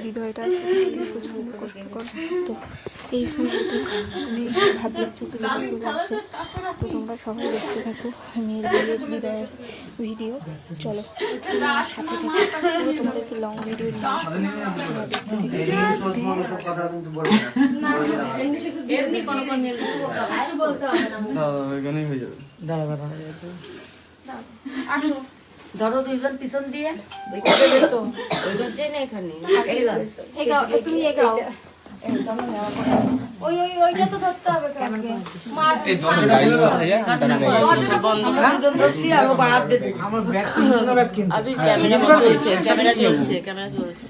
হৃদয়টা সত্যি প্রচন্ড কষ্টকর। তো এই সময়তে আমি ভাবলাম চোখে যদি চলে আসে, তো তোমরা সবাই দেখতে থাকো মেয়ের বিয়ের হৃদয়ের ভিডিও। চলো সাথে থেকে পুরো তোমাদেরকে লং ভিডিও নিয়ে আসবো, তোমরা দেখতে থাকো। ধরো দুইজন পিছন দিয়ে এখানে তুমি এগাও ওইটা তো ধরতে হবে ক্যামেরা চলছে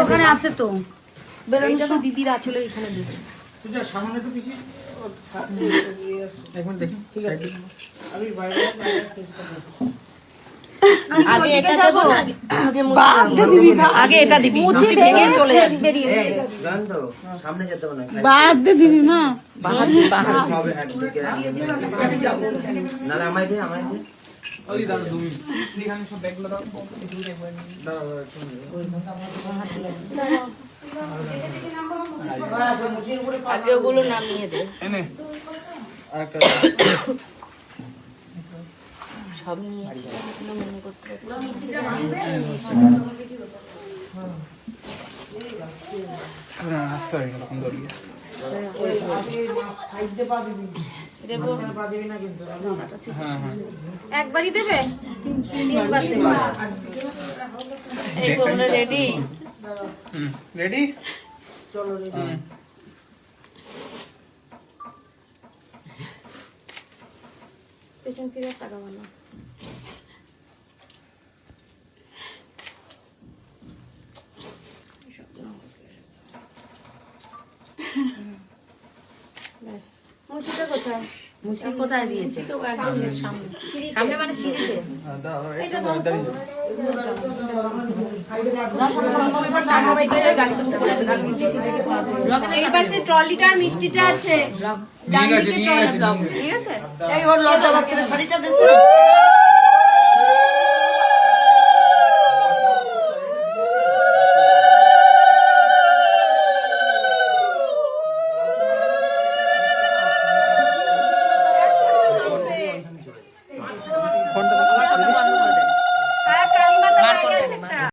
ওখানে আছে তো দিদির আছে এখানে আগে এটা দিবি মুচি ভেঙে চলে যাবে বেরিয়ে জানো সামনে যেতে হবে না বাদ দে দিবি না বাদ সবে একদিকে নালে আমায় দে ওই দাঁড়া 2 মিনিট এখানে সব ব্যাগগুলো দাও একটু একবার আগে ওগুলো নামিয়ে দে এনে আরেকটা সব নিয়েছি মনে করতে একবারই দেবে 3 বার দেবে এই তোমরা রেডি রেডি চলো রেডি পেছন ফিরে তাকাবো না মুচিটা কোথায় মুচি কোথায় দিয়েছে তো একদম সামনে সামনে মানে সিঁড়িতে এটা দাও এই পাশে ট্রলিটার মিষ্টিটা আছে ঠিক আছে এই ওর লজ্জা বাচ্চার শাড়িটা দেছে